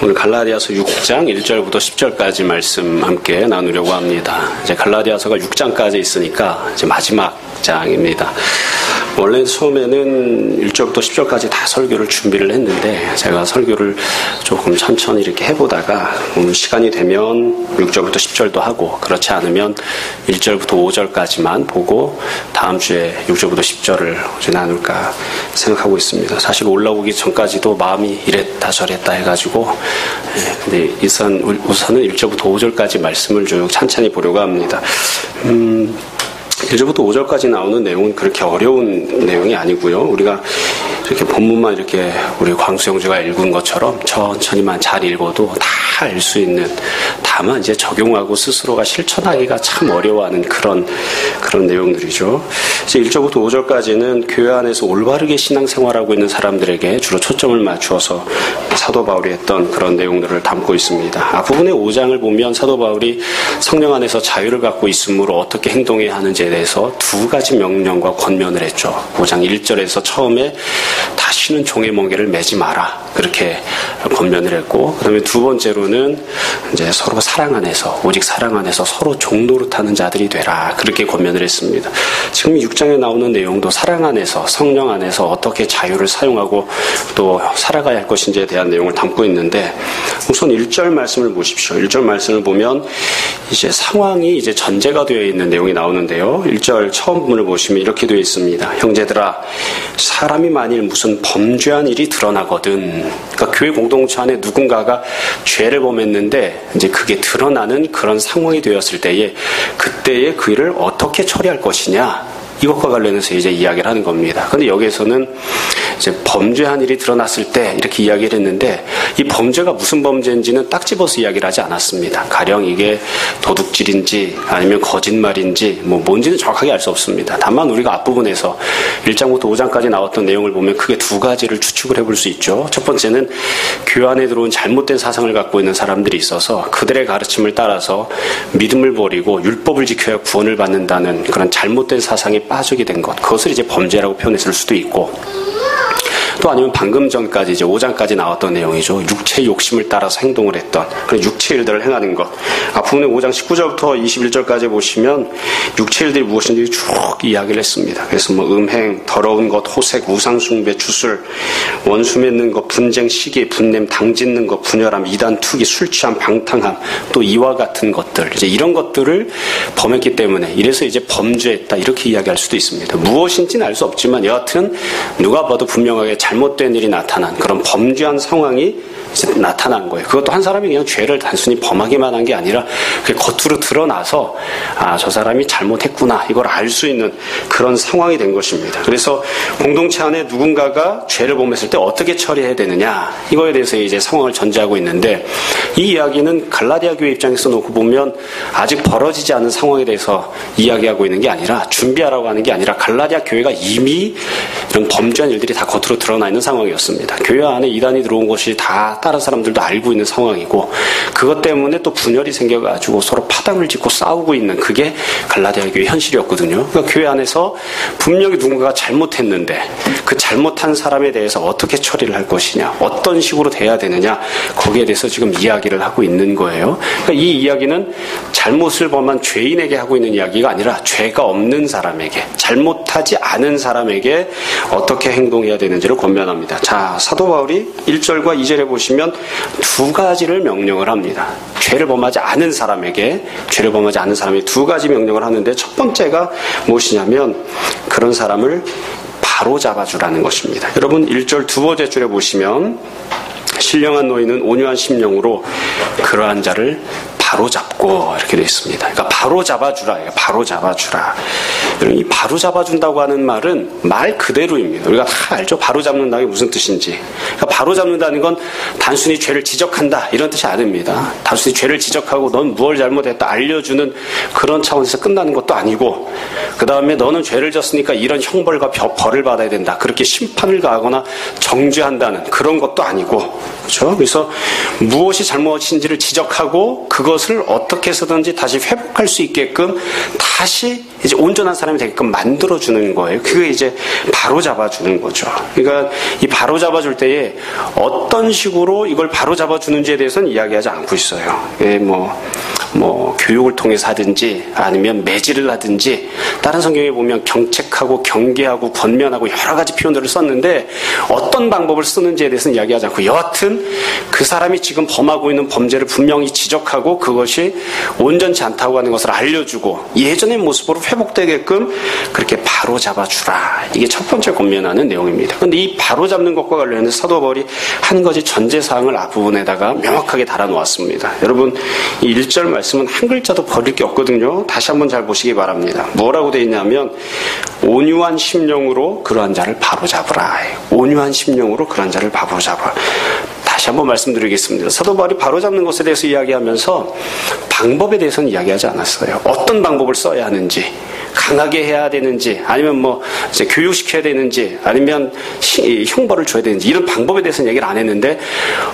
오늘 갈라디아서 6장 1절부터 10절까지 말씀 함께 나누려고 합니다. 이제 갈라디아서가 6장까지 있으니까 이제 마지막 장입니다. 원래 처음에는 1절부터 10절까지 다 설교를 준비를 했는데 제가 설교를 조금 천천히 이렇게 해보다가 시간이 되면 6절부터 10절도 하고 그렇지 않으면 1절부터 5절까지만 보고 다음 주에 6절부터 10절을 나눌까 생각하고 있습니다. 사실 올라오기 전까지도 마음이 이랬다 저랬다 해가지고 근데 우선은 1절부터 5절까지 말씀을 쭉 찬찬히 보려고 합니다. 1절부터 5절까지 나오는 내용은 그렇게 어려운 내용이 아니고요. 우리가 이렇게 본문만 이렇게 우리 광수 형제가 읽은 것처럼 천천히만 잘 읽어도 다 알 수 있는, 다만 이제 적용하고 스스로가 실천하기가 참 어려워하는 그런 내용들이죠. 이제 1절부터 5절까지는 교회 안에서 올바르게 신앙생활하고 있는 사람들에게 주로 초점을 맞추어서 사도 바울이 했던 그런 내용들을 담고 있습니다. 앞부분의 5장을 보면 사도 바울이 성령 안에서 자유를 갖고 있으므로 어떻게 행동해야 하는지에 대해서 두 가지 명령과 권면을 했죠. 5장 1절에서 처음에 다시는 종의 멍에를 매지 마라, 그렇게 권면을 했고, 그 다음에 두 번째로는 이제 서로 사랑 안에서, 오직 사랑 안에서 서로 종노릇하는 자들이 되라, 그렇게 권면을 했습니다. 지금 6장에 나오는 내용도 사랑 안에서, 성령 안에서 어떻게 자유를 사용하고 또 살아가야 할 것인지에 대한 내용을 담고 있는데, 우선 1절 말씀을 보십시오. 1절 말씀을 보면 이제 상황이 이제 전제가 되어 있는 내용이 나오는데요. 1절 처음 부분을 보시면 이렇게 되어 있습니다. 형제들아, 사람이 만일 무슨 범죄한 일이 드러나거든, 그러니까 교회 공동체 안에 누군가가 죄를 범했는데 이제 그게 드러나는 그런 상황이 되었을 때에 그때의 그 일을 어떻게 처리할 것이냐, 이것과 관련해서 이제 이야기를 하는 겁니다. 근데 여기에서는 이제 범죄한 일이 드러났을 때 이렇게 이야기를 했는데, 이 범죄가 무슨 범죄인지는 딱 집어서 이야기를 하지 않았습니다. 가령 이게 도둑질인지 아니면 거짓말인지 뭔지는 정확하게 알 수 없습니다. 다만 우리가 앞부분에서 1장부터 5장까지 나왔던 내용을 보면 크게 두 가지를 추측을 해볼 수 있죠. 첫 번째는 교회 안에 들어온 잘못된 사상을 갖고 있는 사람들이 있어서 그들의 가르침을 따라서 믿음을 버리고 율법을 지켜야 구원을 받는다는 그런 잘못된 사상에 빠지게 된 것, 그것을 이제 범죄라고 표현했을 수도 있고, 또 아니면 방금 전까지 이제 5장까지 나왔던 내용이죠. 육체의 욕심을 따라서 행동을 했던 그런 육체 일들을 행하는 것. 앞부분에 5장 19절부터 21절까지 보시면 육체 일들이 무엇인지 쭉 이야기를 했습니다. 그래서 음행, 더러운 것, 호색, 우상숭배, 주술, 원수 맺는 것, 분쟁, 시기, 분냄, 당짓는 것, 분열함, 이단, 투기, 술 취함, 방탕함, 또 이와 같은 것들, 이제 이런 것들을 범했기 때문에 이래서 이제 범죄했다, 이렇게 이야기할 수도 있습니다. 무엇인지는 알 수 없지만 여하튼 누가 봐도 분명하게 잘못된 일이 나타난 그런 범죄한 상황이 이제 나타난 거예요. 그것도 한 사람이 그냥 죄를 단순히 범하기만 한 게 아니라 그게 겉으로 드러나서 저 사람이 잘못했구나, 이걸 알 수 있는 그런 상황이 된 것입니다. 그래서 공동체 안에 누군가가 죄를 범했을 때 어떻게 처리해야 되느냐, 이거에 대해서 이제 상황을 전제하고 있는데, 이 이야기는 갈라디아 교회 입장에서 놓고 보면 아직 벌어지지 않은 상황에 대해서 이야기하고 있는 게 아니라, 준비하라고 하는 게 아니라 갈라디아 교회가 이미 이런 범죄한 일들이 다 겉으로 드러나 있는 상황이었습니다. 교회 안에 이단이 들어온 것이 다 다른 사람들도 알고 있는 상황이고, 그것 때문에 또 분열이 생겨가지고 서로 파당을 짓고 싸우고 있는, 그게 갈라디아 교회 현실이었거든요. 그러니까 교회 안에서 분명히 누군가가 잘못했는데 그 잘못한 사람에 대해서 어떻게 처리를 할 것이냐, 어떤 식으로 돼야 되느냐, 거기에 대해서 지금 이야기를 하고 있는 거예요. 그러니까 이 이야기는 잘못을 범한 죄인에게 하고 있는 이야기가 아니라 죄가 없는 사람에게, 잘못하지 않은 사람에게 어떻게 행동해야 되는지를 권면합니다. 자, 사도 바울이 1절과 2절에 보시면 두 가지를 명령을 합니다. 죄를 범하지 않은 사람에게 두 가지 명령을 하는데, 첫 번째가 무엇이냐면 그런 사람을 바로 잡아주라는 것입니다. 여러분 1절 두 번째 줄에 보시면 신령한 너희는 온유한 심령으로 그러한 자를 바로 잡고, 이렇게 되어 있습니다. 그러니까 바로 잡아주라. 바로 잡아주라. 이 바로 잡아준다고 하는 말은 말 그대로입니다. 우리가 다 알죠. 바로 잡는다는 게 무슨 뜻인지. 그러니까 바로 잡는다는 건 단순히 죄를 지적한다, 이런 뜻이 아닙니다. 단순히 죄를 지적하고 넌 무엇을 잘못했다 알려주는 그런 차원에서 끝나는 것도 아니고, 그 다음에 너는 죄를 졌으니까 이런 형벌과 벌을 받아야 된다, 그렇게 심판을 가하거나 정죄한다는 그런 것도 아니고, 그렇죠? 그래서 무엇이 잘못인지를 지적하고 그것 그것을 어떻게 해서든지 다시 회복할 수 있게끔 다시 이제 온전한 사람이 되게끔 만들어주는 거예요. 그게 이제 바로 잡아주는 거죠. 그러니까 이 바로 잡아줄 때에 어떤 식으로 이걸 바로 잡아주는지에 대해서는 이야기하지 않고 있어요. 뭐 교육을 통해서 하든지 아니면 매질을 하든지 다른 성경에 보면 경책하고 경계하고 권면하고 여러 가지 표현들을 썼는데 어떤 방법을 쓰는지에 대해서는 이야기하지 않고 여하튼 그 사람이 지금 범하고 있는 범죄를 분명히 지적하고 그것이 온전치 않다고 하는 것을 알려주고 예전의 모습으로 회복되게끔 그렇게 바로 잡아주라. 이게 첫 번째 권면하는 내용입니다. 그런데 이 바로 잡는 것과 관련해서 사도 바울이 한 가지 전제사항을 앞부분에다가 명확하게 달아놓았습니다. 여러분 이 1절 말씀은 한 글자도 버릴 게 없거든요. 다시 한번 잘 보시기 바랍니다. 뭐라고 되어 있냐면 온유한 심령으로 그러한 자를 바로잡으라. 온유한 심령으로 그러한 자를 바로잡으라. 다시 한번 말씀드리겠습니다. 사도 바울이 바로잡는 것에 대해서 이야기하면서 방법에 대해서는 이야기하지 않았어요. 어떤 방법을 써야 하는지, 강하게 해야 되는지, 아니면 뭐 이제 교육시켜야 되는지, 아니면 형벌을 줘야 되는지 이런 방법에 대해서는 얘기를 안 했는데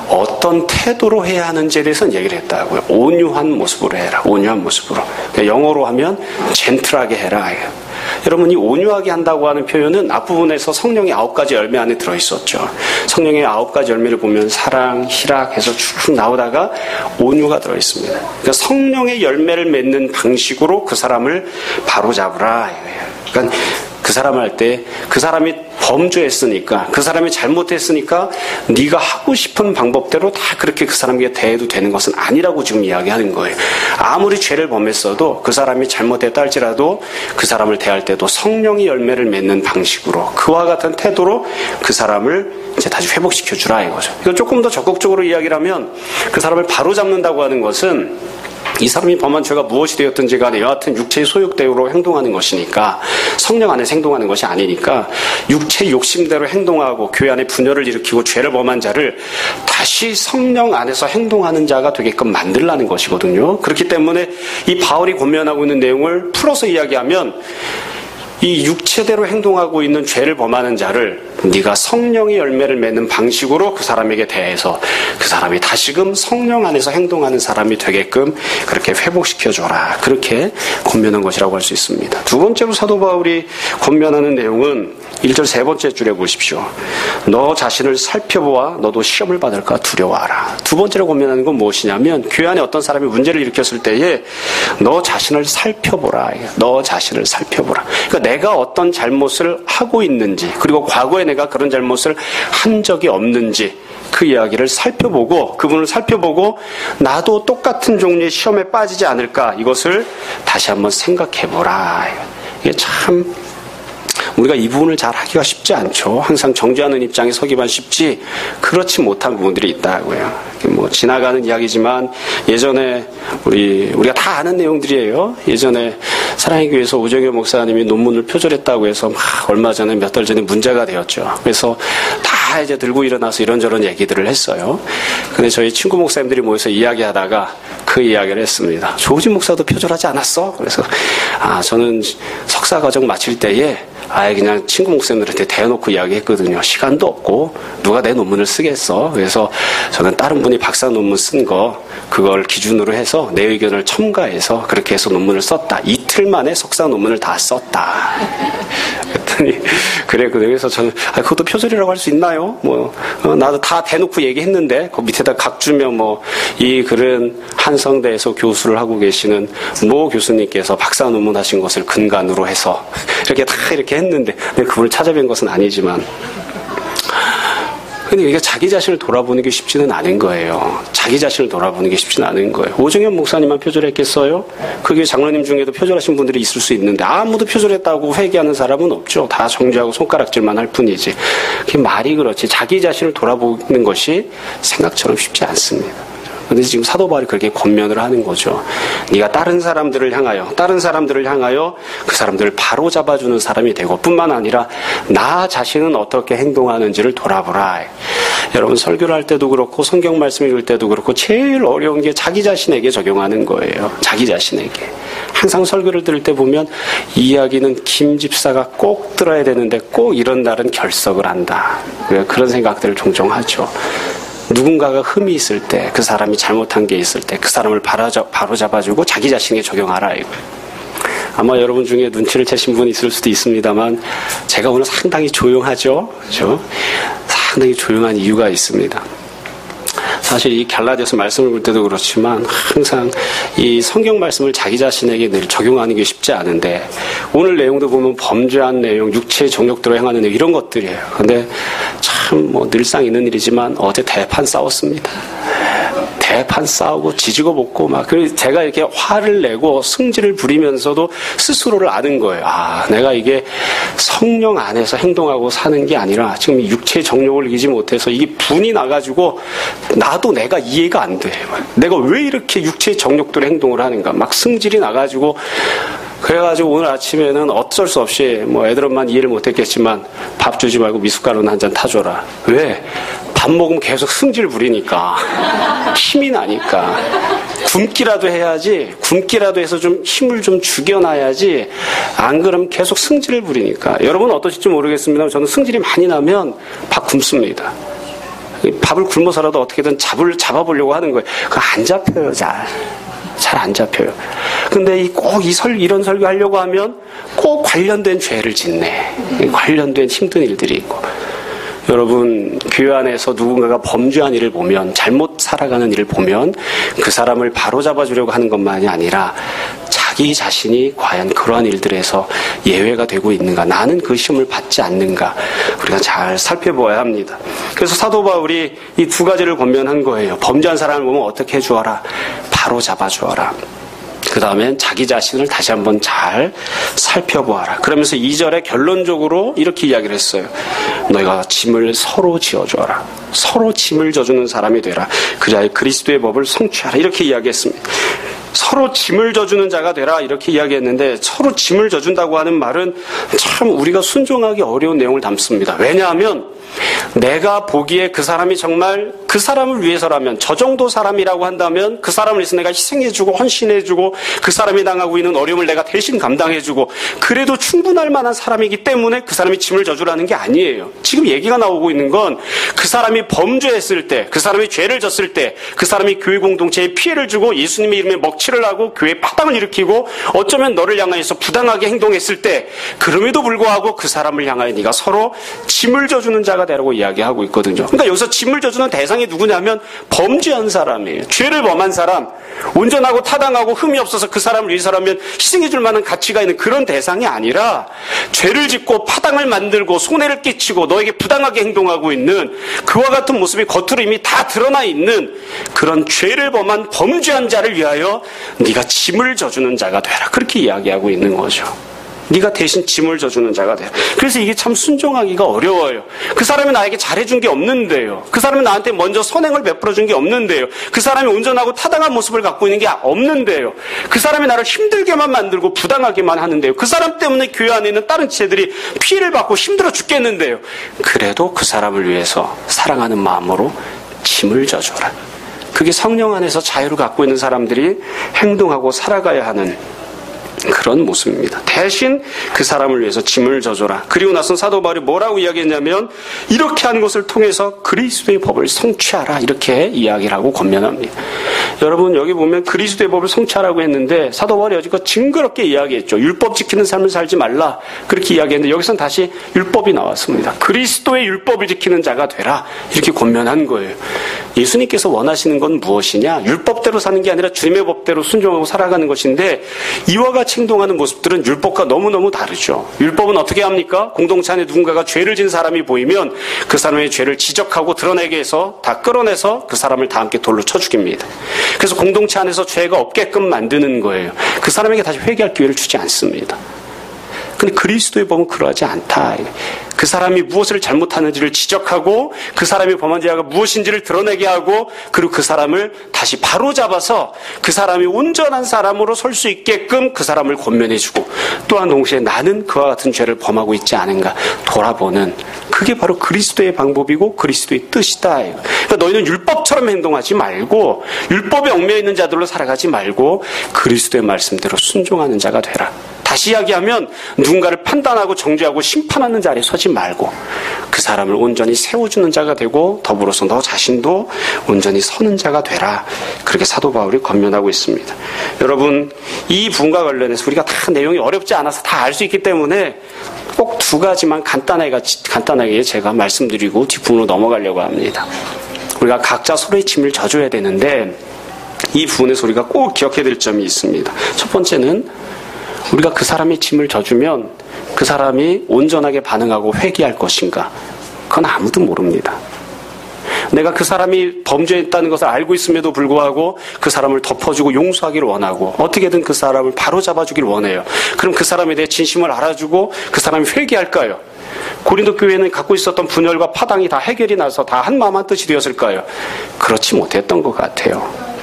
어떤 태도로 해야 하는지에 대해서는 얘기를 했다고요. 온유한 모습으로 해라. 온유한 모습으로. 그러니까 영어로 하면 젠틀하게 해라. 여러분 이 온유하게 한다고 하는 표현은 앞부분에서 성령의 9가지 열매 안에 들어있었죠. 성령의 9가지 열매를 보면 사랑, 희락 해서 쭉 나오다가 온유가 들어있습니다. 그러니까 성령의 열매를 맺는 방식으로 그 사람을 바로잡으라. 그러니까 그 사람 할 때 그 사람이 범죄했으니까 그 사람이 잘못했으니까 네가 하고 싶은 방법대로 다 그렇게 그 사람에게 대해도 되는 것은 아니라고 지금 이야기하는 거예요. 아무리 죄를 범했어도 그 사람이 잘못했다 할지라도 그 사람을 대할 때도 성령의 열매를 맺는 방식으로 그와 같은 태도로 그 사람을 이제 다시 회복시켜 주라 이거죠. 이거 조금 더 적극적으로 이야기를 하면 그 사람을 바로잡는다고 하는 것은 이 사람이 범한 죄가 무엇이 되었든지 간에 여하튼 육체의 소욕대로 행동하는 것이니까 성령 안에서 행동하는 것이 아니니까 육체의 욕심대로 행동하고 교회 안에 분열을 일으키고 죄를 범한 자를 다시 성령 안에서 행동하는 자가 되게끔 만들라는 것이거든요. 그렇기 때문에 이 바울이 권면하고 있는 내용을 풀어서 이야기하면 이 육체대로 행동하고 있는 죄를 범하는 자를 네가 성령의 열매를 맺는 방식으로 그 사람에게 대해서 그 사람이 다시금 성령 안에서 행동하는 사람이 되게끔 그렇게 회복시켜줘라. 그렇게 권면한 것이라고 할 수 있습니다. 두 번째로 사도 바울이 권면하는 내용은 1절 세 번째 줄에 보십시오. 너 자신을 살펴보아 너도 시험을 받을까 두려워하라. 두 번째로 권면하는 건 무엇이냐면 교회 안에 어떤 사람이 문제를 일으켰을 때에 너 자신을 살펴보라. 너 자신을 살펴보라. 그러니까 내가 어떤 잘못을 하고 있는지 그리고 과거에 내가 그런 잘못을 한 적이 없는지 그 이야기를 살펴보고 그분을 살펴보고 나도 똑같은 종류의 시험에 빠지지 않을까 이것을 다시 한번 생각해보라. 이게 참 우리가 이 부분을 잘 하기가 쉽지 않죠. 항상 정죄하는 입장에 서기만 쉽지 그렇지 못한 부분들이 있다고요. 뭐 지나가는 이야기지만 예전에 우리가 다 아는 내용들이에요. 예전에 사랑의 교회에서 오정효 목사님이 논문을 표절했다고 해서 막 얼마 전에 몇 달 전에 문제가 되었죠. 그래서 다 이제 들고 일어나서 이런저런 얘기들을 했어요. 근데 저희 친구 목사님들이 모여서 이야기하다가 그 이야기를 했습니다. 조지 목사도 표절하지 않았어? 그래서 저는 석사 과정 마칠 때에 아예 그냥 친구 목사님들한테 대놓고 이야기했거든요. 시간도 없고 누가 내 논문을 쓰겠어. 그래서 저는 다른 분이 박사 논문 쓴 거 그걸 기준으로 해서 내 의견을 첨가해서 그렇게 해서 논문을 썼다. 이틀 만에 석사 논문을 다 썼다. 그랬더니 그랬거든요. 그래서 저는 그것도 표절이라고 할 수 있나요? 나도 다 대놓고 얘기했는데 그 밑에다 각 주면 이 글은 한성대에서 교수를 하고 계시는 모 교수님께서 박사 논문 하신 것을 근간으로 해서 이렇게 다 이렇게 했는데 그분을 찾아뵌 것은 아니지만 근데 이게 자기 자신을 돌아보는 게 쉽지는 않은 거예요. 자기 자신을 돌아보는 게 쉽지는 않은 거예요. 오정현 목사님만 표절했겠어요? 그게 장로님 중에도 표절하신 분들이 있을 수 있는데 아무도 표절했다고 회개하는 사람은 없죠. 다 정죄하고 손가락질만 할 뿐이지. 그게 말이 그렇지. 자기 자신을 돌아보는 것이 생각처럼 쉽지 않습니다. 근데 지금 사도 바울이 그렇게 권면을 하는 거죠. 네가 다른 사람들을 향하여 그 사람들을 바로 잡아주는 사람이 되고 뿐만 아니라 나 자신은 어떻게 행동하는지를 돌아보라. 여러분 설교를 할 때도 그렇고 성경 말씀 읽을 때도 그렇고 제일 어려운 게 자기 자신에게 적용하는 거예요. 자기 자신에게. 항상 설교를 들을 때 보면 이 이야기는 김 집사가 꼭 들어야 되는데 꼭 이런 날은 결석을 한다. 그런 생각들을 종종 하죠. 누군가가 흠이 있을 때, 그 사람이 잘못한 게 있을 때 그 사람을 바로잡아주고 자기 자신에게 적용하라 이거예요. 아마 여러분 중에 눈치를 채신 분이 있을 수도 있습니다만 제가 오늘 상당히 조용하죠? 그렇죠? 상당히 조용한 이유가 있습니다. 사실 이 갈라디아서 말씀을 볼 때도 그렇지만 항상 이 성경 말씀을 자기 자신에게 늘 적용하는 게 쉽지 않은데 오늘 내용도 보면 범죄한 내용, 육체의 정욕대로 행하는 내용 이런 것들이에요. 근데 참 뭐 늘상 있는 일이지만 어제 대판 싸웠습니다. 대판 싸우고 지지고 볶고 막 그래서 제가 이렇게 화를 내고 승질을 부리면서도 스스로를 아는 거예요. 아, 내가 이게 성령 안에서 행동하고 사는 게 아니라 지금 육체의 정욕을 이기지 못해서 이게 분이 나가지고 나도 내가 이해가 안 돼. 내가 왜 이렇게 육체의 정욕대로 행동을 하는가. 막 승질이 나가지고 그래가지고 오늘 아침에는 어쩔 수 없이 뭐 애들은만 이해를 못했겠지만 밥 주지 말고 미숫가루는 한 잔 타줘라. 왜? 밥 먹으면 계속 승질 부리니까 힘이 나니까 굶기라도 해야지. 굶기라도 해서 좀 힘을 좀 죽여놔야지. 안 그러면 계속 승질을 부리니까. 여러분은 어떠실지 모르겠습니다. 저는 승질이 많이 나면 밥 굶습니다. 밥을 굶어서라도 어떻게든 잡아보려고 하는 거예요. 그거 안 잡혀요. 잘 안 잡혀요. 근데 꼭 이런 설교 하려고 하면 꼭 관련된 죄를 짓네. 관련된 힘든 일들이 있고. 여러분, 교회 안에서 누군가가 범죄한 일을 보면, 잘못 살아가는 일을 보면 그 사람을 바로잡아주려고 하는 것만이 아니라 자기 자신이 과연 그러한 일들에서 예외가 되고 있는가, 나는 그 시험을 받지 않는가, 우리가 잘 살펴보아야 합니다. 그래서 사도 바울이 이 두 가지를 권면한 거예요. 범죄한 사람을 보면 어떻게 해주어라? 바로잡아주어라. 그 다음엔 자기 자신을 다시 한번 잘 살펴보아라. 그러면서 2절에 결론적으로 이렇게 이야기를 했어요. 너희가 짐을 서로 지어주어라. 서로 짐을 져주는 사람이 되라. 그리하여 그리스도의 법을 성취하라. 이렇게 이야기했습니다. 서로 짐을 져주는 자가 되라 이렇게 이야기했는데 서로 짐을 져준다고 하는 말은 참 우리가 순종하기 어려운 내용을 담습니다. 왜냐하면 내가 보기에 그 사람이 정말 그 사람을 위해서라면, 저 정도 사람이라고 한다면 그 사람을 위해서 내가 희생해주고 헌신해주고 그 사람이 당하고 있는 어려움을 내가 대신 감당해주고 그래도 충분할 만한 사람이기 때문에 그 사람이 짐을 져주라는 게 아니에요. 지금 얘기가 나오고 있는 건 그 사람이 범죄했을 때, 그 사람이 죄를 졌을 때, 그 사람이 교회 공동체에 피해를 주고 예수님의 이름에 먹칠을 하고 교회에 파당을 일으키고 어쩌면 너를 향하여서 부당하게 행동했을 때, 그럼에도 불구하고 그 사람을 향하여 네가 서로 짐을 져주는 자가 되라고 이야기하고 있거든요. 그러니까 여기서 짐을 져주는 대상이 누구냐면 범죄한 사람이에요. 죄를 범한 사람, 온전하고 타당하고 흠이 없어서 그 사람을 위해서라면 희생해 줄 만한 가치가 있는 그런 대상이 아니라 죄를 짓고 파당을 만들고 손해를 끼치고 너에게 부당하게 행동하고 있는 그와 같은 모습이 겉으로 이미 다 드러나 있는 그런 죄를 범한 범죄한 자를 위하여 네가 짐을 져주는 자가 되라. 그렇게 이야기하고 있는 거죠. 네가 대신 짐을 져주는 자가 되라. 그래서 이게 참 순종하기가 어려워요. 그 사람이 나에게 잘해준 게 없는데요. 그 사람이 나한테 먼저 선행을 베풀어준 게 없는데요. 그 사람이 온전하고 타당한 모습을 갖고 있는 게 없는데요. 그 사람이 나를 힘들게만 만들고 부당하게만 하는데요. 그 사람 때문에 교회 안에 있는 다른 지체들이 피해를 받고 힘들어 죽겠는데요. 그래도 그 사람을 위해서 사랑하는 마음으로 짐을 져줘라. 그게 성령 안에서 자유를 갖고 있는 사람들이 행동하고 살아가야 하는 그런 모습입니다. 대신 그 사람을 위해서 짐을 져줘라. 그리고 나서 사도 바울이 뭐라고 이야기했냐면 이렇게 하는 것을 통해서 그리스도의 법을 성취하라. 이렇게 이야기를 하고 권면합니다. 여러분 여기 보면 그리스도의 법을 성취하라고 했는데 사도 바울이 여지껏 징그럽게 이야기했죠. 율법 지키는 삶을 살지 말라. 그렇게 이야기했는데 여기서는 다시 율법이 나왔습니다. 그리스도의 율법을 지키는 자가 되라. 이렇게 권면한 거예요. 예수님께서 원하시는 건 무엇이냐? 율법대로 사는 게 아니라 주님의 법대로 순종하고 살아가는 것인데 이와 같이 행동하는 모습들은 율법과 너무너무 다르죠. 율법은 어떻게 합니까? 공동체 안에 누군가가 죄를 진 사람이 보이면 그 사람의 죄를 지적하고 드러내게 해서 다 끌어내서 그 사람을 다 함께 돌로 쳐 죽입니다. 그래서 공동체 안에서 죄가 없게끔 만드는 거예요. 그 사람에게 다시 회개할 기회를 주지 않습니다. 근데 그리스도의 법은 그러하지 않다. 그 사람이 무엇을 잘못하는지를 지적하고 그 사람이 범한 죄가 무엇인지를 드러내게 하고 그리고 그 사람을 다시 바로잡아서 그 사람이 온전한 사람으로 설 수 있게끔 그 사람을 권면해주고 또한 동시에 나는 그와 같은 죄를 범하고 있지 않은가 돌아보는 그게 바로 그리스도의 방법이고 그리스도의 뜻이다. 그러니까 너희는 율법처럼 행동하지 말고 율법에 얽매여 있는 자들로 살아가지 말고 그리스도의 말씀대로 순종하는 자가 되라. 다시 이야기하면 누군가를 판단하고 정죄하고 심판하는 자리에 서지 말고 그 사람을 온전히 세워주는 자가 되고 더불어서 너 자신도 온전히 서는 자가 되라. 그렇게 사도 바울이 권면하고 있습니다. 여러분, 이 부분과 관련해서 우리가 다 내용이 어렵지 않아서 다 알 수 있기 때문에 꼭 두 가지만 간단하게 제가 말씀드리고 뒷부분으로 넘어가려고 합니다. 우리가 각자 서로의 짐을 져줘야 되는데 이 부분에서 우리가 꼭 기억해야 될 점이 있습니다. 첫 번째는 우리가 그 사람의 짐을 져주면 그 사람이 온전하게 반응하고 회개할 것인가? 그건 아무도 모릅니다. 내가 그 사람이 범죄했다는 것을 알고 있음에도 불구하고 그 사람을 덮어주고 용서하기를 원하고 어떻게든 그 사람을 바로잡아주기를 원해요. 그럼 그 사람에 대해 진심을 알아주고 그 사람이 회개할까요? 고린도 교회는 갖고 있었던 분열과 파당이 다 해결이 나서 다 한마음 한뜻이 되었을까요? 그렇지 못했던 것 같아요.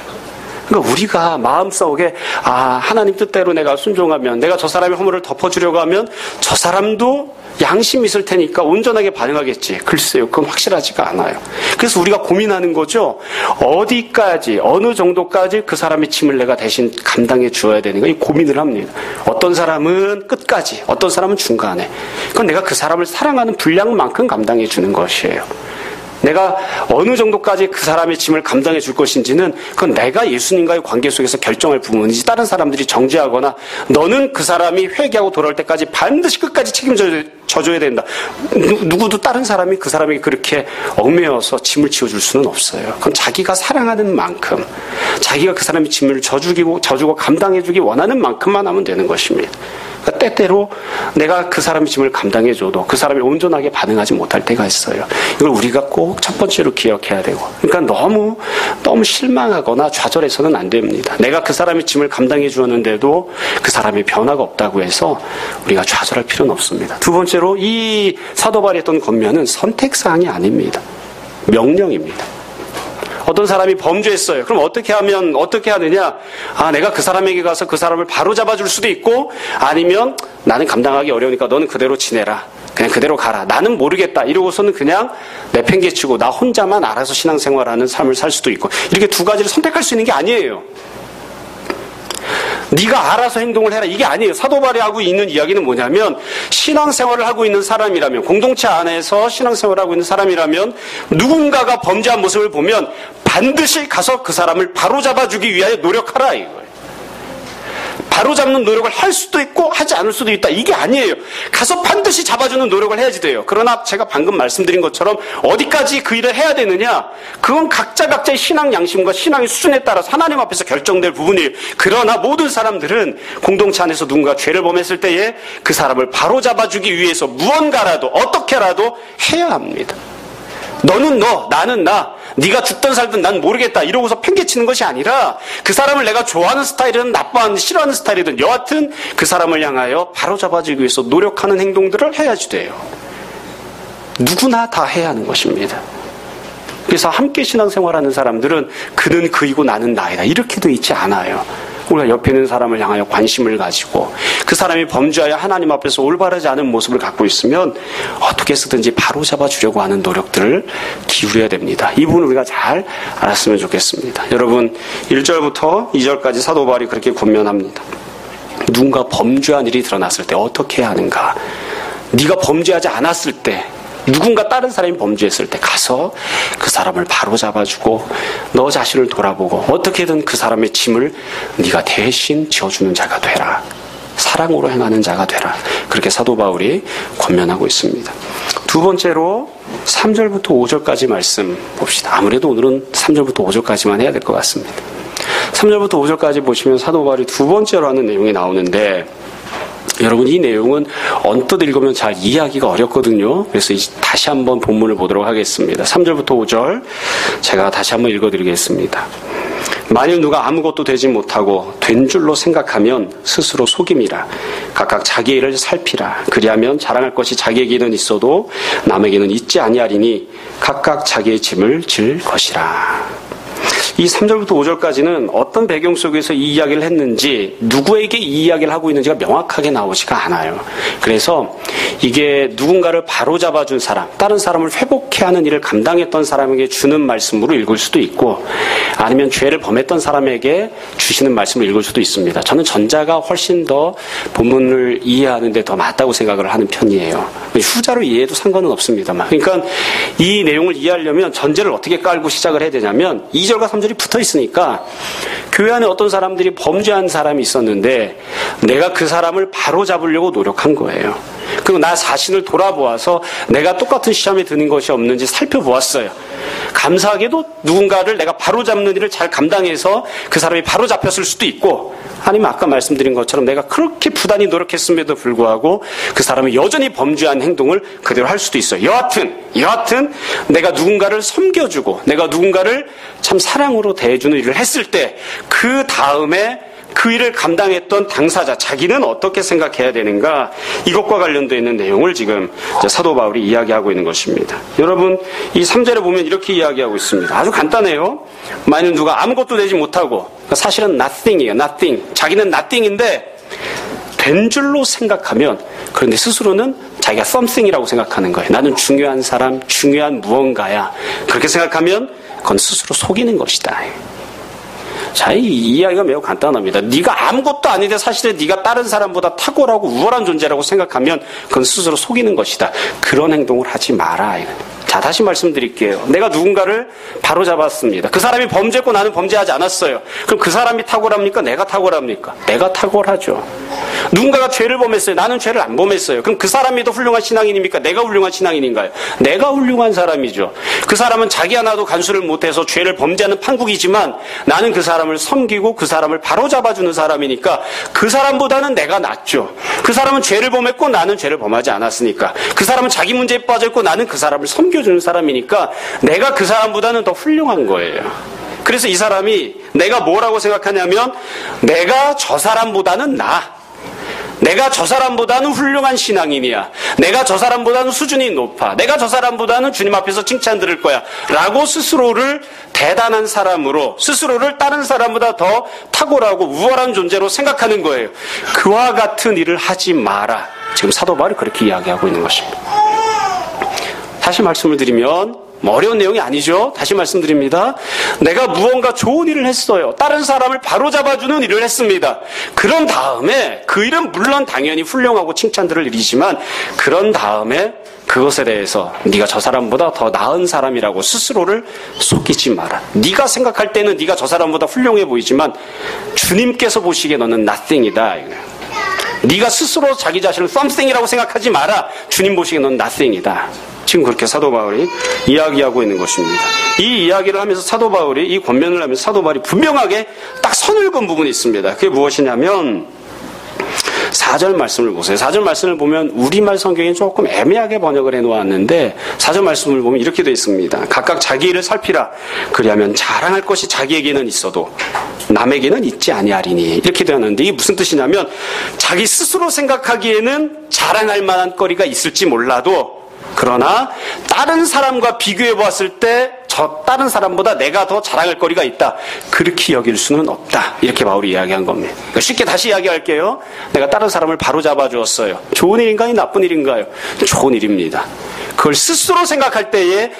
그러니까 우리가 마음속에 하나님 뜻대로 내가 순종하면 내가 저 사람의 허물을 덮어주려고 하면 저 사람도 양심이 있을 테니까 온전하게 반응하겠지. 글쎄요, 그건 확실하지가 않아요. 그래서 우리가 고민하는 거죠. 어디까지, 어느 정도까지 그 사람의 짐을 내가 대신 감당해 주어야 되는가, 이 고민을 합니다. 어떤 사람은 끝까지, 어떤 사람은 중간에. 그건 내가 그 사람을 사랑하는 분량만큼 감당해 주는 것이에요. 내가 어느 정도까지 그 사람의 짐을 감당해 줄 것인지는 그건 내가 예수님과의 관계 속에서 결정할 부분이지 다른 사람들이 정죄하거나 너는 그 사람이 회개하고 돌아올 때까지 반드시 끝까지 책임져줘야 된다. 누구도 다른 사람이 그 사람에게 그렇게 얽매여서 짐을 지어줄 수는 없어요. 그건 자기가 사랑하는 만큼, 자기가 그 사람의 짐을 져주고 감당해주기 원하는 만큼만 하면 되는 것입니다. 그러니까 때때로 내가 그 사람의 짐을 감당해줘도 그 사람이 온전하게 반응하지 못할 때가 있어요. 이걸 우리가 꼭 첫 번째로 기억해야 되고, 그러니까 너무 실망하거나 좌절해서는 안 됩니다. 내가 그 사람의 짐을 감당해 주었는데도 그 사람의 변화가 없다고 해서 우리가 좌절할 필요는 없습니다. 두 번째로 이 사도 바울이 했던 권면은 선택사항이 아닙니다. 명령입니다. 어떤 사람이 범죄했어요. 그럼 어떻게 하느냐? 내가 그 사람에게 가서 그 사람을 바로 잡아줄 수도 있고, 아니면 나는 감당하기 어려우니까 너는 그대로 지내라. 그냥 그대로 가라. 나는 모르겠다. 이러고서는 그냥 내팽개치고 나 혼자만 알아서 신앙생활하는 삶을 살 수도 있고, 이렇게 두 가지를 선택할 수 있는 게 아니에요. 네가 알아서 행동을 해라, 이게 아니에요. 사도 바울이 하고 있는 이야기는 뭐냐면, 신앙생활을 하고 있는 사람이라면, 공동체 안에서 신앙생활을 하고 있는 사람이라면 누군가가 범죄한 모습을 보면 반드시 가서 그 사람을 바로잡아주기 위하여 노력하라, 이거예요. 바로잡는 노력을 할 수도 있고 하지 않을 수도 있다, 이게 아니에요. 가서 반드시 잡아주는 노력을 해야지 돼요. 그러나 제가 방금 말씀드린 것처럼 어디까지 그 일을 해야 되느냐, 그건 각자의 신앙 양심과 신앙의 수준에 따라서 하나님 앞에서 결정될 부분이에요. 그러나 모든 사람들은 공동체 안에서 누군가 죄를 범했을 때에 그 사람을 바로잡아주기 위해서 무언가라도 어떻게라도 해야 합니다. 너는 너, 나는 나, 네가 죽든 살든 난 모르겠다 이러고서 팽개치는 것이 아니라, 그 사람을 내가 좋아하는 스타일이든 나빠하는 싫어하는 스타일이든 여하튼 그 사람을 향하여 바로잡아주기 위해서 노력하는 행동들을 해야지 돼요. 누구나 다 해야 하는 것입니다. 그래서 함께 신앙생활하는 사람들은 그는 그이고 나는 나이다 이렇게 돼 있지 않아요. 우리가 옆에 있는 사람을 향하여 관심을 가지고 그 사람이 범죄하여 하나님 앞에서 올바르지 않은 모습을 갖고 있으면 어떻게 해서든지 바로잡아 주려고 하는 노력들을 기울여야 됩니다. 이 부분을 우리가 잘 알았으면 좋겠습니다. 여러분, 1절부터 2절까지 사도 바울이 그렇게 권면합니다. 누군가 범죄한 일이 드러났을 때 어떻게 해야 하는가? 네가 범죄하지 않았을 때, 누군가 다른 사람이 범죄했을 때 가서 그 사람을 바로 잡아주고 너 자신을 돌아보고 어떻게든 그 사람의 짐을 네가 대신 지어주는 자가 되라. 사랑으로 행하는 자가 되라. 그렇게 사도 바울이 권면하고 있습니다. 두 번째로 3절부터 5절까지 말씀 봅시다. 아무래도 오늘은 3절부터 5절까지만 해야 될 것 같습니다. 3절부터 5절까지 보시면 사도 바울이 두 번째로 하는 내용이 나오는데, 여러분, 이 내용은 언뜻 읽으면 잘 이해하기가 어렵거든요. 그래서 다시 한번 본문을 보도록 하겠습니다. 3절부터 5절 제가 다시 한번 읽어드리겠습니다. 만일 누가 아무것도 되지 못하고 된 줄로 생각하면 스스로 속임이라. 각각 자기 일을 살피라. 그리하면 자랑할 것이 자기에게는 있어도 남에게는 있지 아니하리니 각각 자기의 짐을 질 것이라. 이 3절부터 5절까지는 어떤 배경 속에서 이 이야기를 했는지, 누구에게 이 이야기를 하고 있는지가 명확하게 나오지가 않아요. 그래서 이게 누군가를 바로잡아준 사람, 다른 사람을 회복해야 하는 일을 감당했던 사람에게 주는 말씀으로 읽을 수도 있고, 아니면 죄를 범했던 사람에게 주시는 말씀을 읽을 수도 있습니다. 저는 전자가 훨씬 더 본문을 이해하는 데 더 맞다고 생각을 하는 편이에요. 후자로 이해해도 상관은 없습니다만. 그러니까 이 내용을 이해하려면 전제를 어떻게 깔고 시작을 해야 되냐면 2절과 3절이 붙어 있으니까 교회 안에 어떤 사람들이 범죄한 사람이 있었는데 내가 그 사람을 바로잡으려고 노력한 거예요. 그리고 나 자신을 돌아보아서 내가 똑같은 시험에 드는 것이 없는지 살펴보았어요. 감사하게도 누군가를 내가 바로잡는 일을 잘 감당해서 그 사람이 바로잡혔을 수도 있고, 아니면 아까 말씀드린 것처럼 내가 그렇게 부단히 노력했음에도 불구하고 그 사람이 여전히 범죄한 행동을 그대로 할 수도 있어요. 여하튼 내가 누군가를 섬겨주고 내가 누군가를 참 사랑으로 대해주는 일을 했을 때 그 다음에 그 일을 감당했던 당사자, 자기는 어떻게 생각해야 되는가, 이것과 관련되어 있는 내용을 지금 사도 바울이 이야기하고 있는 것입니다. 여러분, 이 3절에 보면 이렇게 이야기하고 있습니다. 아주 간단해요. 만약 누가 아무것도 되지 못하고, 사실은 nothing이에요. nothing. 자기는 nothing인데 된 줄로 생각하면, 그런데 스스로는 자기가 something이라고 생각하는 거예요. 나는 중요한 사람, 중요한 무언가야. 그렇게 생각하면 그건 스스로 속이는 것이다. 자, 이 이야기가 매우 간단합니다. 네가 아무것도 아닌데 사실은 네가 다른 사람보다 탁월하고 우월한 존재라고 생각하면 그건 스스로 속이는 것이다. 그런 행동을 하지 마라. 자, 다시 말씀드릴게요. 내가 누군가를 바로잡았습니다. 그 사람이 범죄했고 나는 범죄하지 않았어요. 그럼 그 사람이 탁월합니까? 내가 탁월합니까? 내가 탁월하죠. 누군가가 죄를 범했어요. 나는 죄를 안 범했어요. 그럼 그 사람이 더 훌륭한 신앙인입니까? 내가 훌륭한 신앙인인가요? 내가 훌륭한 사람이죠. 그 사람은 자기 하나도 간수를 못해서 죄를 범죄하는 판국이지만 나는 그 사람을 섬기고 그 사람을 바로잡아주는 사람이니까 그 사람보다는 내가 낫죠. 그 사람은 죄를 범했고 나는 죄를 범하지 않았으니까. 그 사람은 자기 문제에 빠져있고 나는 그 사람을 섬겨주는 사람이니까 내가 그 사람보다는 더 훌륭한 거예요. 그래서 이 사람이 내가 뭐라고 생각하냐면 내가 저 사람보다는 나아. 내가 저 사람보다는 훌륭한 신앙인이야. 내가 저 사람보다는 수준이 높아. 내가 저 사람보다는 주님 앞에서 칭찬 들을 거야. 라고 스스로를 대단한 사람으로, 스스로를 다른 사람보다 더 탁월하고 우월한 존재로 생각하는 거예요. 그와 같은 일을 하지 마라. 지금 사도 바울이 그렇게 이야기하고 있는 것입니다. 다시 말씀을 드리면 어려운 내용이 아니죠. 다시 말씀드립니다. 내가 무언가 좋은 일을 했어요. 다른 사람을 바로잡아주는 일을 했습니다. 그런 다음에 그 일은 물론 당연히 훌륭하고 칭찬들을 일이지만 그런 다음에 그것에 대해서 네가 저 사람보다 더 나은 사람이라고 스스로를 속이지 마라. 네가 생각할 때는 네가 저 사람보다 훌륭해 보이지만 주님께서 보시기에 너는 nothing이다. 네가 스스로 자기 자신을 something이라고 생각하지 마라. 주님 보시기에 너는 nothing이다. 지금 그렇게 사도 바울이 이야기하고 있는 것입니다. 이 이야기를 하면서 사도 바울이, 이 권면을 하면서 사도 바울이 분명하게 딱 선을 그은 부분이 있습니다. 그게 무엇이냐면 4절 말씀을 보세요. 4절 말씀을 보면 우리말 성경이 조금 애매하게 번역을 해놓았는데 4절 말씀을 보면 이렇게 되어 있습니다. 각각 자기 일을 살피라. 그리하면 자랑할 것이 자기에게는 있어도 남에게는 있지 아니하리니. 이렇게 되었는데 이게 무슨 뜻이냐면 자기 스스로 생각하기에는 자랑할 만한 거리가 있을지 몰라도 그러나 다른 사람과 비교해 보았을 때 저 다른 사람보다 내가 더 자랑할 거리가 있다. 그렇게 여길 수는 없다. 이렇게 바울이 이야기한 겁니다. 그러니까 쉽게 다시 이야기할게요. 내가 다른 사람을 바로잡아 주었어요. 좋은 일인가요? 나쁜 일인가요? 좋은 일입니다. 그걸 스스로 생각할 때에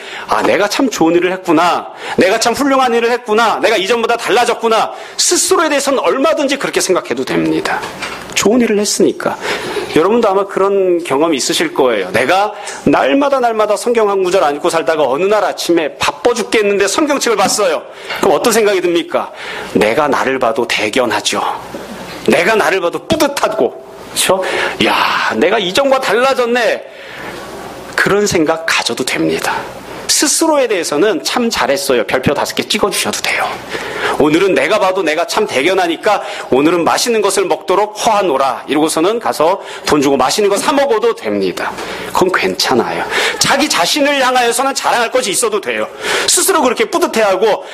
내가 참 좋은 일을 했구나. 내가 참 훌륭한 일을 했구나. 내가 이전보다 달라졌구나. 스스로에 대해서는 얼마든지 그렇게 생각해도 됩니다. 좋은 일을 했으니까. 여러분도 아마 그런 경험이 있으실 거예요. 내가 날마다 성경 한 구절 안 읽고 살다가 어느 날 아침에 바빠 죽겠는데 성경책을 봤어요. 그럼 어떤 생각이 듭니까? 내가 나를 봐도 대견하죠. 내가 나를 봐도 뿌듯하고, 그렇죠? 야, 내가 이전과 달라졌네. 그런 생각 가져도 됩니다. 스스로에 대해서는 참 잘했어요. 별표 5개 찍어주셔도 돼요. 오늘은 내가 봐도 내가 참 대견하니까 오늘은 맛있는 것을 먹도록 허하노라. 이러고서는 가서 돈 주고 맛있는 거 사 먹어도 됩니다. 그건 괜찮아요. 자기 자신을 향하여서는 자랑할 것이 있어도 돼요. 스스로 그렇게 뿌듯해하고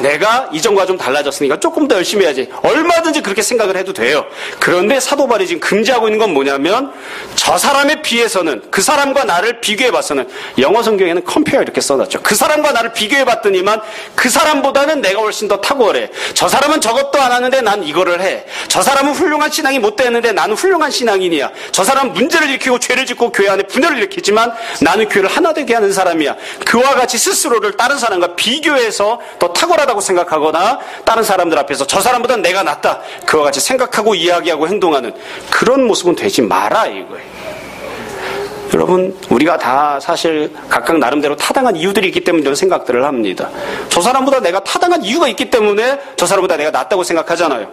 내가 이전과 좀 달라졌으니까 조금 더 열심히 해야지. 얼마든지 그렇게 생각을 해도 돼요. 그런데 사도 바울이 지금 금지하고 있는 건 뭐냐면 저 사람에 비해서는 그 사람과 나를 비교해봤서는 영어 성경에는 compare 이렇게 써놨죠. 그 사람과 나를 비교해봤더니만 그 사람보다는 내가 훨씬 더 탁월해. 저 사람은 저것도 안 하는데 난 이거를 해. 저 사람은 훌륭한 신앙이 못 되는데 나는 훌륭한 신앙인이야. 저 사람은 문제를 일으키고 죄를 짓고 교회 안에 분열을 일으키지만 나는 교회를 하나 되게 하는 사람이야. 그와 같이 스스로를 다른 사람과 비교해서 더 탁월하다고 생각하거나 다른 사람들 앞에서 저 사람보다 내가 낫다. 그와 같이 생각하고 이야기하고 행동하는 그런 모습은 되지 마라 이거예요. 여러분, 우리가 다 사실 각각 나름대로 타당한 이유들이 있기 때문에 이런 생각들을 합니다. 저 사람보다 내가 타당한 이유가 있기 때문에 저 사람보다 내가 낫다고 생각하잖아요.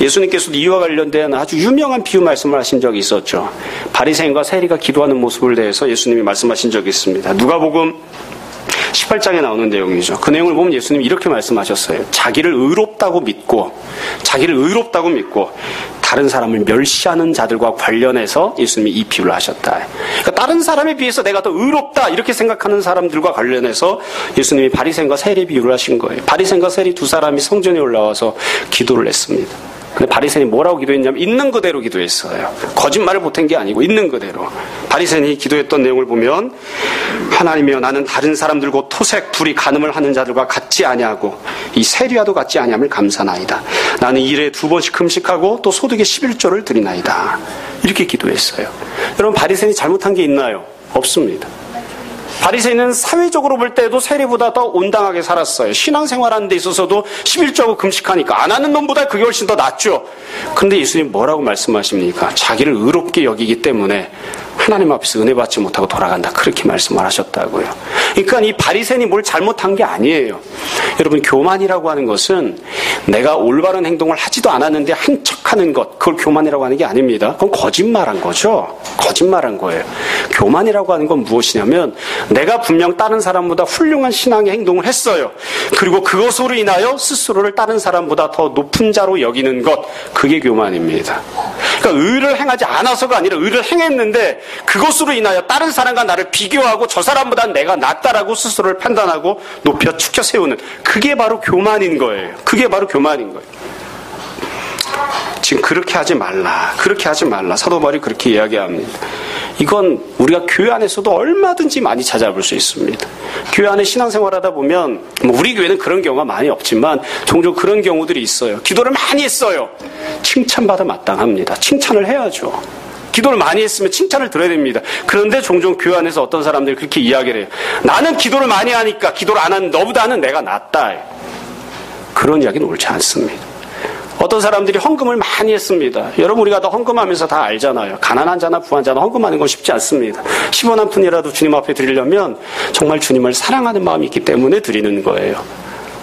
예수님께서도 이와 관련된 아주 유명한 비유 말씀을 하신 적이 있었죠. 바리새인과 세리가 기도하는 모습을 대해서 예수님이 말씀하신 적이 있습니다. 누가복음 18장에 나오는 내용이죠. 그 내용을 보면 예수님이 이렇게 말씀하셨어요. 자기를 의롭다고 믿고 다른 사람을 멸시하는 자들과 관련해서 예수님이 이 비유를 하셨다. 그러니까 다른 사람에 비해서 내가 더 의롭다 이렇게 생각하는 사람들과 관련해서 예수님이 바리새인과 세리 비유를 하신 거예요. 바리새인과 세리 두 사람이 성전에 올라와서 기도를 했습니다. 근데 바리새인이 뭐라고 기도했냐면 있는 그대로 기도했어요. 거짓말을 보탠 게 아니고 있는 그대로. 바리새인이 기도했던 내용을 보면 하나님이여 나는 다른 사람들 곧 토색, 불이, 간음을 하는 자들과 같지 아니하고 이 세리와도 같지 아니함을 감사나이다. 나는 일에 2번씩 금식하고 또 소득의 11조를 드리나이다. 이렇게 기도했어요. 여러분 바리새인이 잘못한 게 있나요? 없습니다. 바리새인은 사회적으로 볼 때도 세리보다 더 온당하게 살았어요. 신앙생활하는 데 있어서도 11조하고 금식하니까 안 하는 놈보다 그게 훨씬 더 낫죠. 그런데 예수님 뭐라고 말씀하십니까? 자기를 의롭게 여기기 때문에 하나님 앞에서 은혜 받지 못하고 돌아간다. 그렇게 말씀을 하셨다고요. 그러니까 이 바리새인이 뭘 잘못한 게 아니에요. 여러분 교만이라고 하는 것은 내가 올바른 행동을 하지도 않았는데 한 척하는 것, 그걸 교만이라고 하는 게 아닙니다. 그건 거짓말한 거죠. 거짓말한 거예요. 교만이라고 하는 건 무엇이냐면 내가 분명 다른 사람보다 훌륭한 신앙의 행동을 했어요. 그리고 그것으로 인하여 스스로를 다른 사람보다 더 높은 자로 여기는 것, 그게 교만입니다. 그러니까 의를 행하지 않아서가 아니라 의를 행했는데 그것으로 인하여 다른 사람과 나를 비교하고 저 사람보다 내가 낫다라고 스스로를 판단하고 높여 축혀 세우는, 그게 바로 교만인 거예요. 그게 바로 교만인 거예요. 지금 그렇게 하지 말라. 그렇게 하지 말라. 사도 바울이 그렇게 이야기합니다. 이건 우리가 교회 안에서도 얼마든지 많이 찾아볼 수 있습니다. 교회 안에 신앙생활하다 보면 우리 교회는 그런 경우가 많이 없지만 종종 그런 경우들이 있어요. 기도를 많이 했어요. 칭찬받아 마땅합니다. 칭찬을 해야죠. 기도를 많이 했으면 칭찬을 들어야 됩니다. 그런데 종종 교회 안에서 어떤 사람들이 그렇게 이야기를 해요. 나는 기도를 많이 하니까 기도를 안 하는 너보다는 내가 낫다. 그런 이야기는 옳지 않습니다. 어떤 사람들이 헌금을 많이 했습니다. 여러분 우리가 다 헌금하면서 다 알잖아요. 가난한 자나 부한 자나 헌금하는 건 쉽지 않습니다. 10원 한 푼이라도 주님 앞에 드리려면 정말 주님을 사랑하는 마음이 있기 때문에 드리는 거예요.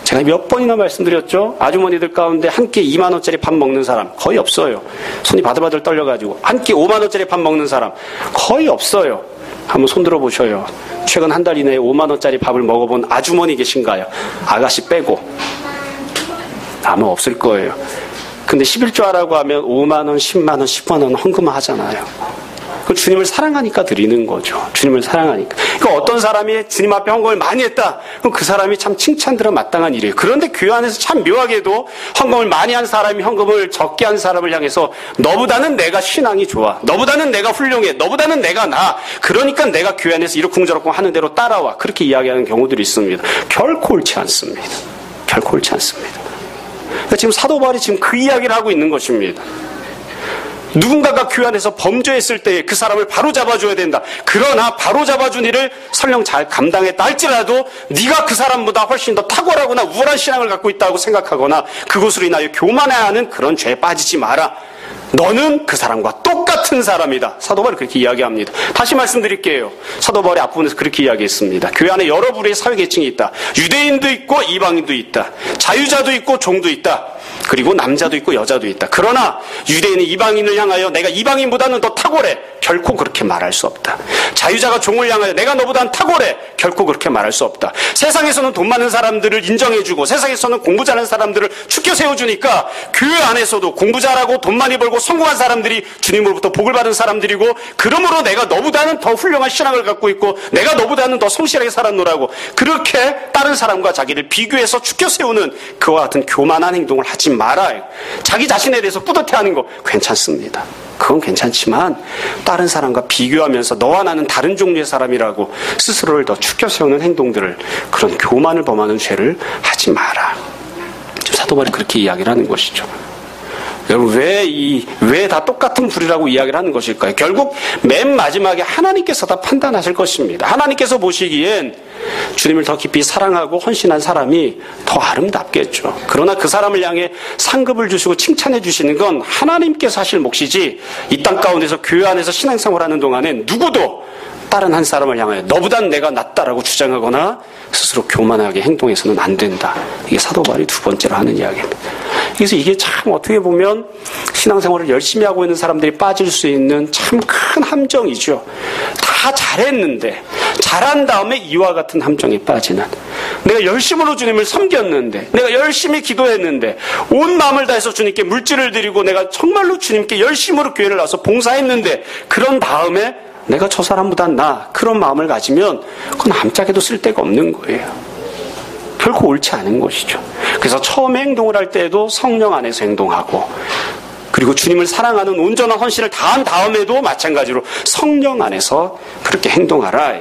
제가 몇 번이나 말씀드렸죠. 아주머니들 가운데 한 끼 2만 원짜리 밥 먹는 사람 거의 없어요. 손이 바들바들 떨려가지고 한 끼 5만 원짜리 밥 먹는 사람 거의 없어요. 한번 손 들어보셔요. 최근 한 달 이내에 5만 원짜리 밥을 먹어본 아주머니 계신가요? 아가씨 빼고. 아마 없을 거예요. 근데 11조 하라고 하면 5만 원, 10만 원, 10만 원 헌금을 하잖아요. 그 주님을 사랑하니까 드리는 거죠. 주님을 사랑하니까. 그러니까 어떤 사람이 주님 앞에 헌금을 많이 했다. 그럼 그 사람이 참 칭찬들어 마땅한 일이에요. 그런데 교회 안에서 참 묘하게도 헌금을 많이 한 사람이 헌금을 적게 한 사람을 향해서 너보다는 내가 신앙이 좋아. 너보다는 내가 훌륭해. 너보다는 내가 나아. 그러니까 내가 교회 안에서 이러쿵저러쿵 하는 대로 따라와. 그렇게 이야기하는 경우들이 있습니다. 결코 옳지 않습니다. 결코 옳지 않습니다. 그러니까 지금 사도 바울이 지금 그 이야기를 하고 있는 것입니다. 누군가가 교회 안에서 범죄했을 때 그 사람을 바로 잡아줘야 된다. 그러나 바로 잡아준 일을 설령 잘 감당했다 할지라도 네가 그 사람보다 훨씬 더 탁월하거나 우월한 신앙을 갖고 있다고 생각하거나 그것으로 인하여 교만해하는 그런 죄에 빠지지 마라. 너는 그 사람과 똑같은 사람이다. 사도 바울이 그렇게 이야기합니다. 다시 말씀드릴게요. 사도 바울이 앞부분에서 그렇게 이야기했습니다. 교회 안에 여러 부류의 사회계층이 있다. 유대인도 있고 이방인도 있다. 자유자도 있고 종도 있다. 그리고 남자도 있고 여자도 있다. 그러나 유대인은 이방인을 향하여 내가 이방인보다는 더 탁월해. 결코 그렇게 말할 수 없다. 자유자가 종을 향하여 내가 너보다는 탁월해. 결코 그렇게 말할 수 없다. 세상에서는 돈 많은 사람들을 인정해주고 세상에서는 공부 잘하는 사람들을 축켜 세워주니까 교회 안에서도 공부 잘하고 돈 많이 벌고 성공한 사람들이 주님으로부터 복을 받은 사람들이고 그러므로 내가 너보다는 더 훌륭한 신앙을 갖고 있고 내가 너보다는 더 성실하게 살았노라고 그렇게 다른 사람과 자기를 비교해서 축켜 세우는 그와 같은 교만한 행동을 하지 말아요. 자기 자신에 대해서 뿌듯해하는 거 괜찮습니다. 그건 괜찮지만 다른 사람과 비교하면서 너와 나는 다른 종류의 사람이라고 스스로를 더 축켜 세우는 행동들을 그런 교만을 범하는 죄를 하지 마라. 지금 사도 바울이 그렇게 이야기를 하는 것이죠. 여러분 왜 다 똑같은 불이라고 이야기를 하는 것일까요? 결국 맨 마지막에 하나님께서 다 판단하실 것입니다. 하나님께서 보시기엔 주님을 더 깊이 사랑하고 헌신한 사람이 더 아름답겠죠. 그러나 그 사람을 향해 상급을 주시고 칭찬해 주시는 건 하나님께서 하실 몫이지 이 땅 가운데서 교회 안에서 신앙생활하는 동안엔 누구도 다른 한 사람을 향하여 너보단 내가 낫다라고 주장하거나 스스로 교만하게 행동해서는 안 된다. 이게 사도 바울이 두 번째로 하는 이야기입니다. 그래서 이게 참 어떻게 보면 신앙생활을 열심히 하고 있는 사람들이 빠질 수 있는 참 큰 함정이죠. 다 잘했는데 잘한 다음에 이와 같은 함정에 빠지는 내가 열심으로 주님을 섬겼는데 내가 열심히 기도했는데 온 마음을 다해서 주님께 물질을 드리고 내가 정말로 주님께 열심으로 교회를 나와서 봉사했는데 그런 다음에 내가 저 사람보다 나 그런 마음을 가지면 그건 암짝에도 쓸데가 없는 거예요. 결코 옳지 않은 것이죠. 그래서 처음에 행동을 할 때에도 성령 안에서 행동하고 그리고 주님을 사랑하는 온전한 헌신을 다한 다음에도 마찬가지로 성령 안에서 그렇게 행동하라.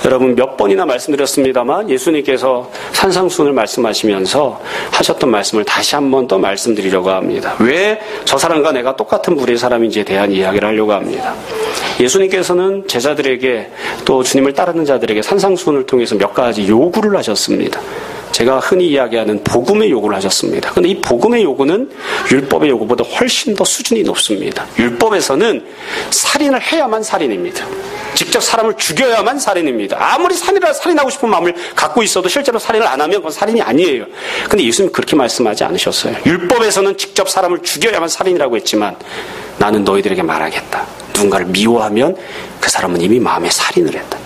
여러분 몇 번이나 말씀드렸습니다만 예수님께서 산상수훈을 말씀하시면서 하셨던 말씀을 다시 한 번 더 말씀드리려고 합니다. 왜 저 사람과 내가 똑같은 부류의 사람인지에 대한 이야기를 하려고 합니다. 예수님께서는 제자들에게 또 주님을 따르는 자들에게 산상수훈을 통해서 몇 가지 요구를 하셨습니다. 제가 흔히 이야기하는 복음의 요구를 하셨습니다. 그런데 이 복음의 요구는 율법의 요구보다 훨씬 더 수준이 높습니다. 율법에서는 살인을 해야만 살인입니다. 직접 사람을 죽여야만 살인입니다. 아무리 살인하고 싶은 마음을 갖고 있어도 실제로 살인을 안 하면 그건 살인이 아니에요. 근데 예수님 그렇게 말씀하지 않으셨어요. 율법에서는 직접 사람을 죽여야만 살인이라고 했지만 나는 너희들에게 말하겠다. 누군가를 미워하면 그 사람은 이미 마음에 살인을 했다.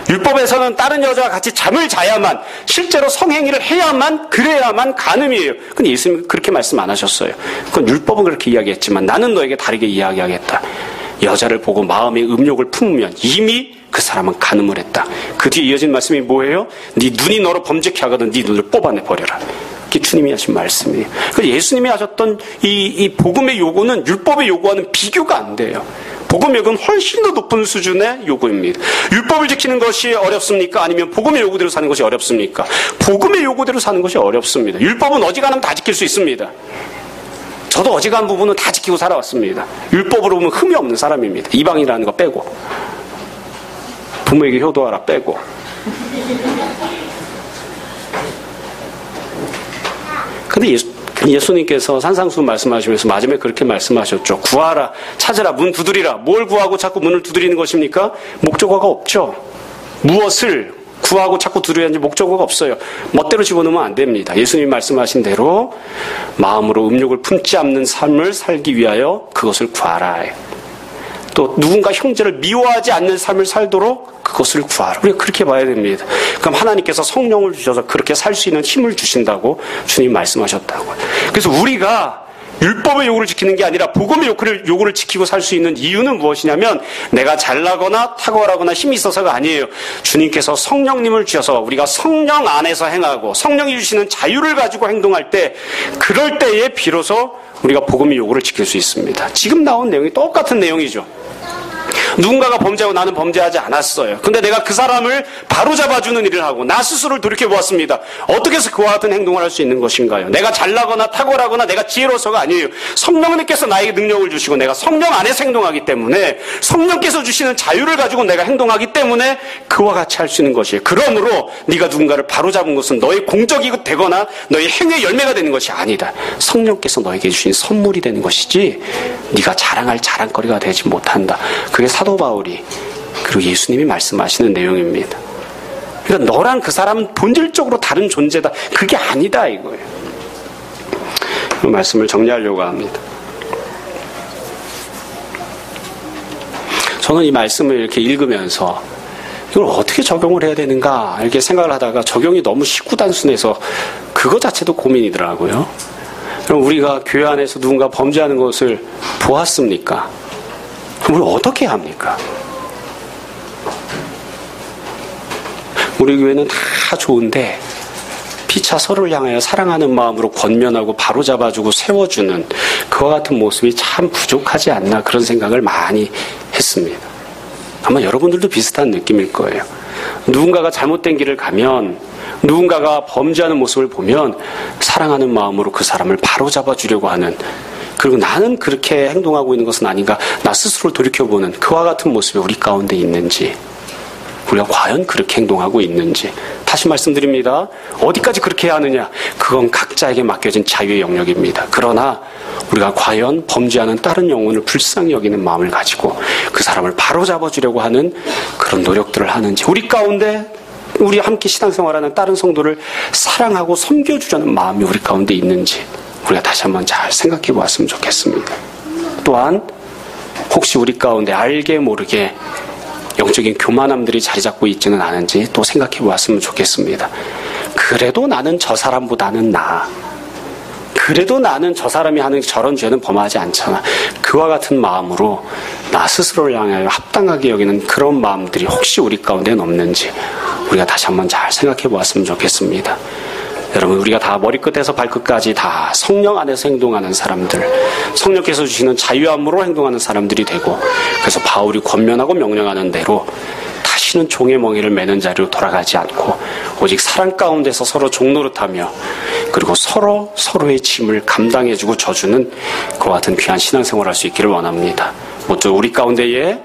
율법에서는 다른 여자와 같이 잠을 자야만 실제로 성행위를 해야만 그래야만 간음이에요. 근데 예수님은 그렇게 말씀 안 하셨어요. 그건 율법은 그렇게 이야기했지만 나는 너에게 다르게 이야기하겠다. 여자를 보고 마음의 음욕을 품으면 이미 그 사람은 간음을 했다. 그 뒤에 이어진 말씀이 뭐예요? 네 눈이 너로 범죄케 하거든 네 눈을 뽑아내버려라. 그게 주님이 하신 말씀이에요. 그래서 예수님이 하셨던 이 복음의 요구는 율법의 요구와는 비교가 안 돼요. 복음의 요구는 훨씬 더 높은 수준의 요구입니다. 율법을 지키는 것이 어렵습니까? 아니면 복음의 요구대로 사는 것이 어렵습니까? 복음의 요구대로 사는 것이 어렵습니다. 율법은 어지간하면 다 지킬 수 있습니다. 저도 어지간한 부분은 다 지키고 살아왔습니다. 율법으로 보면 흠이 없는 사람입니다. 이방이라는 거 빼고 부모에게 효도하라 빼고 근데 예수님께서 산상수훈 말씀하시면서 마지막에 그렇게 말씀하셨죠. 구하라, 찾으라, 문 두드리라. 뭘 구하고 자꾸 문을 두드리는 것입니까? 목적어가 없죠. 무엇을 구하고 자꾸 두드리는지 목적어가 없어요. 멋대로 집어넣으면 안 됩니다. 예수님이 말씀하신 대로 마음으로 음욕을 품지 않는 삶을 살기 위하여 그것을 구하라. 또 누군가 형제를 미워하지 않는 삶을 살도록 그것을 구하라. 우리가 그렇게 봐야 됩니다. 그럼 하나님께서 성령을 주셔서 그렇게 살 수 있는 힘을 주신다고 주님 말씀하셨다고. 그래서 우리가 율법의 요구를 지키는 게 아니라 복음의 요구를 지키고 살 수 있는 이유는 무엇이냐면 내가 잘나거나 탁월하거나 힘이 있어서가 아니에요. 주님께서 성령님을 주셔서 우리가 성령 안에서 행하고 성령이 주시는 자유를 가지고 행동할 때 그럴 때에 비로소 우리가 복음의 요구를 지킬 수 있습니다. 지금 나온 내용이 똑같은 내용이죠. 누군가가 범죄하고 나는 범죄하지 않았어요. 근데 내가 그 사람을 바로잡아주는 일을 하고 나 스스로를 돌이켜보았습니다. 어떻게 해서 그와 같은 행동을 할 수 있는 것인가요? 내가 잘나거나 탁월하거나 내가 지혜로워서가 아니에요. 성령님께서 나에게 능력을 주시고 내가 성령 안에서 행동하기 때문에 성령께서 주시는 자유를 가지고 내가 행동하기 때문에 그와 같이 할 수 있는 것이에요. 그러므로 네가 누군가를 바로잡은 것은 너의 공적이 되거나 너의 행위의 열매가 되는 것이 아니다. 성령께서 너에게 주신 선물이 되는 것이지 네가 자랑할 자랑거리가 되지 못한다. 그게 사도 바울이 그리고 예수님이 말씀하시는 내용입니다. 그러니까 너랑 그 사람은 본질적으로 다른 존재다. 그게 아니다 이거예요. 말씀을 정리하려고 합니다. 저는 이 말씀을 이렇게 읽으면서 이걸 어떻게 적용을 해야 되는가 이렇게 생각을 하다가 적용이 너무 쉽고 단순해서 그거 자체도 고민이더라고요. 그럼 우리가 교회 안에서 누군가 범죄하는 것을 보았습니까? 그럼 우리 어떻게 합니까? 우리 교회는 다 좋은데 피차 서로를 향하여 사랑하는 마음으로 권면하고 바로잡아주고 세워주는 그와 같은 모습이 참 부족하지 않나 그런 생각을 많이 했습니다. 아마 여러분들도 비슷한 느낌일 거예요. 누군가가 잘못된 길을 가면 누군가가 범죄하는 모습을 보면 사랑하는 마음으로 그 사람을 바로잡아 주려고 하는, 그리고 나는 그렇게 행동하고 있는 것은 아닌가 나 스스로를 돌이켜보는 그와 같은 모습이 우리 가운데 있는지, 우리가 과연 그렇게 행동하고 있는지. 다시 말씀드립니다. 어디까지 그렇게 해야 하느냐? 그건 각자에게 맡겨진 자유의 영역입니다. 그러나 우리가 과연 범죄하는 다른 영혼을 불쌍히 여기는 마음을 가지고 그 사람을 바로잡아 주려고 하는 그런 노력들을 하는지, 우리 가운데 우리 함께 신앙생활하는 다른 성도를 사랑하고 섬겨주려는 마음이 우리 가운데 있는지 우리가 다시 한번 잘 생각해 보았으면 좋겠습니다. 또한 혹시 우리 가운데 알게 모르게 영적인 교만함들이 자리 잡고 있지는 않은지 또 생각해 보았으면 좋겠습니다. 그래도 나는 저 사람보다는 나아. 그래도 나는 저 사람이 하는 저런 죄는 범하지 않잖아. 그와 같은 마음으로 나 스스로를 향하여 합당하게 여기는 그런 마음들이 혹시 우리 가운데는 없는지 우리가 다시 한번 잘 생각해 보았으면 좋겠습니다. 여러분, 우리가 다 머리끝에서 발끝까지 다 성령 안에서 행동하는 사람들, 성령께서 주시는 자유함으로 행동하는 사람들이 되고, 그래서 바울이 권면하고 명령하는 대로 다시는 종의 멍에를 매는 자리로 돌아가지 않고 오직 사랑 가운데서 서로 종노릇하며 그리고 서로 서로의 짐을 감당해주고 져주는 그와 같은 귀한 신앙생활을 할 수 있기를 원합니다. 모쪼 우리 가운데에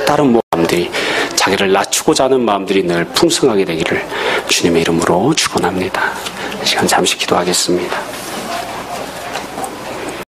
다른 마음들이, 자기를 낮추고자 하는 마음들이 늘 풍성하게 되기를 주님의 이름으로 축원합니다. 시간 잠시 기도하겠습니다.